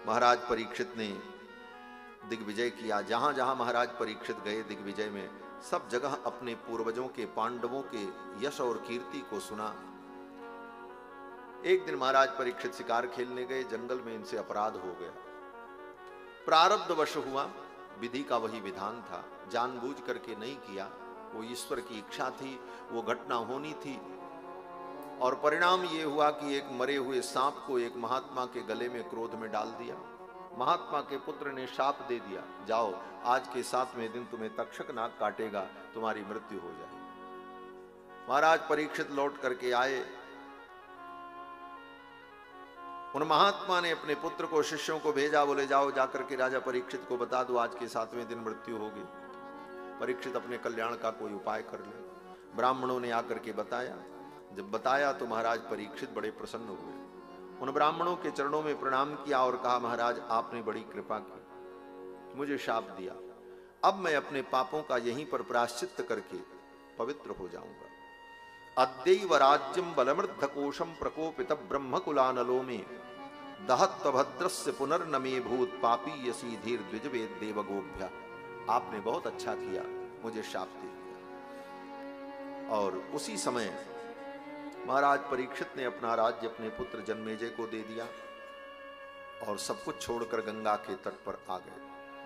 महाराज परीक्षित ने दिग्विजय किया। जहां जहां महाराज परीक्षित गए दिग्विजय में, सब जगह अपने पूर्वजों के, पांडवों के यश और कीर्ति को सुना। एक दिन महाराज परीक्षित शिकार खेलने गए, जंगल में इनसे अपराध हो गया। प्रारब्धवश हुआ, विधि का वही विधान था, जानबूझ करके नहीं किया, वो ईश्वर की इच्छा थी, वो घटना होनी थी। और परिणाम ये हुआ कि एक मरे हुए सांप को एक महात्मा के गले में क्रोध में डाल दिया। महात्मा के पुत्र ने शाप दे दिया, जाओ आज के 7वें दिन तुम्हें तक्षक नाग काटेगा, तुम्हारी मृत्यु हो जाएगी। महाराज परीक्षित लौट करके आए। उन महात्मा ने अपने पुत्र को, शिष्यों को भेजा, बोले जाओ जाकर के राजा परीक्षित को बता दो आज के 7वें दिन मृत्यु होगी, परीक्षित अपने कल्याण का कोई उपाय कर ले। ब्राह्मणों ने आकर के बताया। जब बताया तो महाराज परीक्षित बड़े प्रसन्न हुए, उन ब्राह्मणों के चरणों में प्रणाम किया और कहा, महाराज आपने बड़ी कृपा की, मुझे शाप दिया, अब मैं अपने पापों का यहीं पर प्रायश्चित्त करके पवित्र हो जाऊंगा। अद्यैव राज्यम बलमृद्धकोशम प्रकोपित ब्रह्मकुलानलो में दहत्वभद्रस्य पुनर्नमे भूत पापी यसी धीर द्विजवेद देवगोभ्या। आपने बहुत अच्छा किया, मुझे शाप दे दिया। और उसी समय महाराज परीक्षित ने अपना राज्य अपने पुत्र जन्मेजय को दे दिया और सब कुछ छोड़कर गंगा के तट पर आ गए।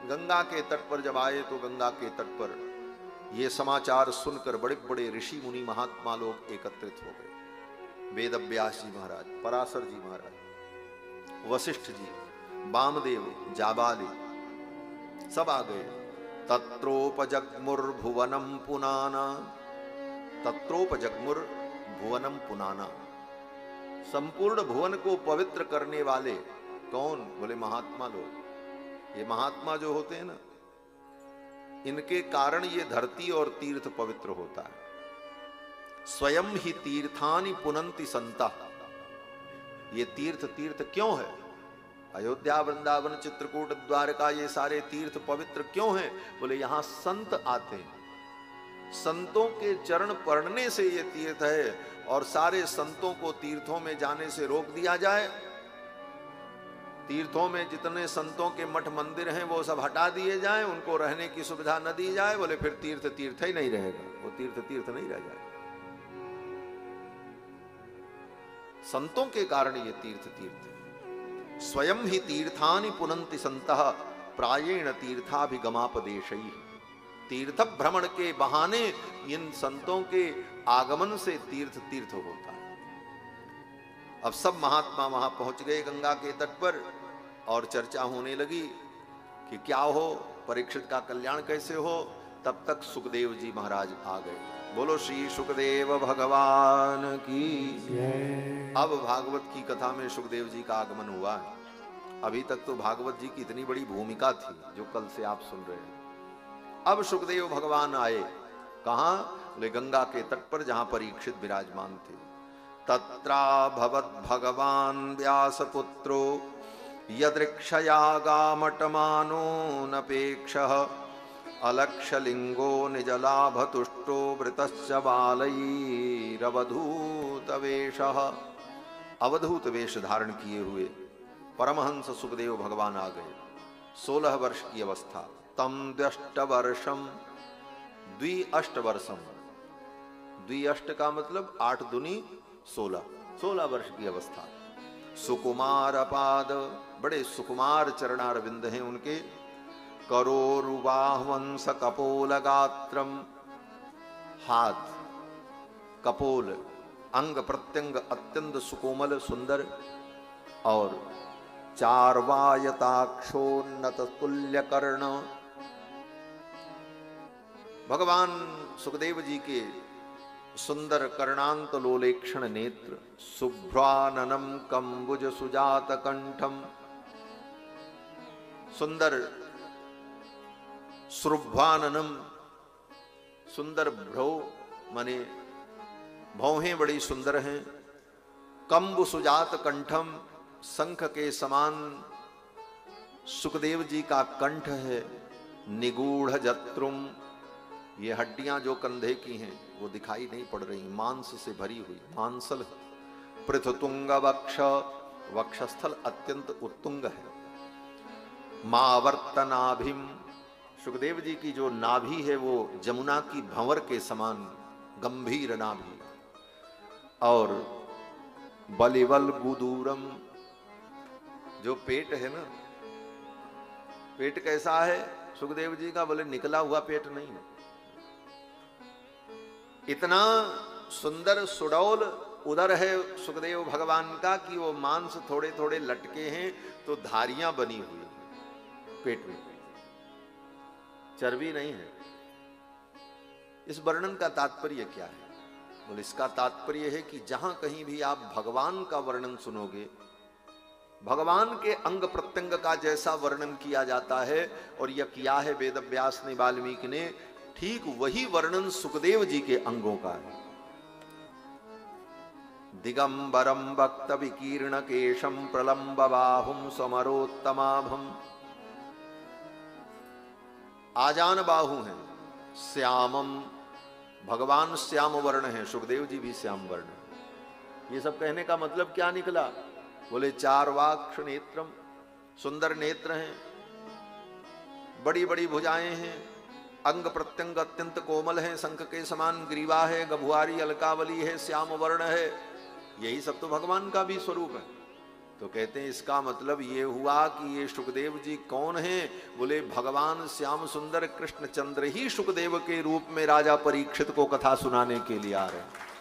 गंगा के तट पर जब आए तो गंगा के तट पर यह समाचार सुनकर बड़े बड़े ऋषि मुनि महात्मा लोग एकत्रित हो गए। वेदव्यास जी महाराज, पराशर जी महाराज, वशिष्ठ जी, वामदेव, जाबाली, सब आ गए। तत्रोपजग्मुर्भुवनम पुनाना, तत्रोपजग्मुर भुवनम पुनाना, संपूर्ण भुवन को पवित्र करने वाले कौन? बोले महात्मा लोग। ये महात्मा जो होते हैं ना, इनके कारण ये धरती और तीर्थ पवित्र होता है। स्वयं ही तीर्थानि पुनंति संता। ये तीर्थ क्यों है? अयोध्या, वृंदावन, चित्रकूट, द्वारका, ये सारे तीर्थ पवित्र क्यों हैं? बोले यहां संत आते हैं, संतों के चरण पड़ने से ये तीर्थ है। और सारे संतों को तीर्थों में जाने से रोक दिया जाए, तीर्थों में जितने संतों के मठ मंदिर हैं वो सब हटा दिए जाएं, उनको रहने की सुविधा न दी जाए, बोले फिर तीर्थ तीर्थ ही नहीं रहेगा, वो तीर्थ नहीं रह जाएगा। संतों के कारण ये तीर्थ है। स्वयं ही तीर्थानि पुनंति संतः प्रायेण तीर्थाभिगमापदेशैः। तीर्थ भ्रमण के बहाने इन संतों के आगमन से तीर्थ होता है। अब सब महात्मा वहां पहुंच गए गंगा के तट पर और चर्चा होने लगी कि क्या हो, परीक्षित का कल्याण कैसे हो। तब तक सुखदेव जी महाराज आ गए। बोलो श्री सुखदेव भगवान की। अब भागवत की कथा में सुखदेव जी का आगमन हुआ है। अभी तक तो भागवत जी की इतनी बड़ी भूमिका थी जो कल से आप सुन रहे हैं। अब सुखदेव भगवान आए। कहां? बोले गंगा के तट पर, जहां परीक्षित विराजमान थे। तत्रा भवत भगवान व्यासपुत्रो यदृक्षयागामटमानो नपेक्षः अलक्षलिंगो निजलाभतुष्टो वृतश्च बालैरवधूत वेशः। अवधूत वेश धारण किए हुए परमहंस सुखदेव भगवान आ गए। 16 वर्ष की अवस्था। तम द्व्यष्टवर्षम, द्विअष्टवर्षम, द्विअष्ट का मतलब 8 दूनी 16, 16 वर्ष की अवस्था। सुकुमार पाद, बड़े सुकुमार चरणारविंद हैं उनके। करोरुबाह्वंस कपोल गात्रम, हाथ कपोल, अंग प्रत्यंग अत्यंत सुकोमल सुंदर। और चार्वायताक्षोन्नत तुल्य कर्ण। भगवान सुखदेव जी के सुंदर कर्णांत लोलेक्षण नेत्र, शुभ्राननम कंबुज सुजात कंठम, सुंदर श्रुभ्वाननम, सुंदर भ्रौ, माने भौहें बड़ी सुंदर हैं। कंबु सुजात कंठम, शंख के समान सुखदेव जी का कंठ है। निगूढ़ जत्रुम, ये हड्डियां जो कंधे की हैं वो दिखाई नहीं पड़ रही, मांस से भरी हुई, मांसल। पृथुतुंग वक्ष, वक्षस्थल अत्यंत उत्तुंग है। मावर्तनाभिम, सुखदेव जी की जो नाभि है वो जमुना की भंवर के समान गंभीर नाभि, और बलिवल गुदूरम, जो पेट है ना, पेट कैसा है सुखदेव जी का? बोले निकला हुआ पेट नहीं है, इतना सुंदर सुडौल उदर है सुखदेव भगवान का कि वो मांस थोड़े थोड़े लटके हैं तो धारियां बनी हुई पेट में, चर्बी नहीं है। इस वर्णन का तात्पर्य क्या है? बोले इसका तात्पर्य है कि जहां कहीं भी आप भगवान का वर्णन सुनोगे, भगवान के अंग प्रत्यंग का जैसा वर्णन किया जाता है, और यह किया है वेद व्यास ने, वाल्मीकि ने, ठीक वही वर्णन सुखदेव जी के अंगों का है। दिगंबरम वक्त विकीर्ण केशम प्रलंब बाहुम समरोत्तमाभम, आजान बाहु हैं, श्यामम, भगवान श्याम वर्ण है, सुखदेव जी भी श्याम वर्ण है। ये सब कहने का मतलब क्या निकला? बोले चारवाक्ष नेत्रम, सुंदर नेत्र हैं, बड़ी बड़ी भुजाएं हैं, अंग प्रत्यंग अत्यंत कोमल हैं, शंख के समान ग्रीवा है, गभुआरी अलकावली है, श्याम वर्ण है, यही सब तो भगवान का भी स्वरूप है। तो कहते हैं इसका मतलब ये हुआ कि ये सुखदेव जी कौन हैं? बोले भगवान श्याम सुंदर कृष्णचंद्र ही सुखदेव के रूप में राजा परीक्षित को कथा सुनाने के लिए आ रहे हैं।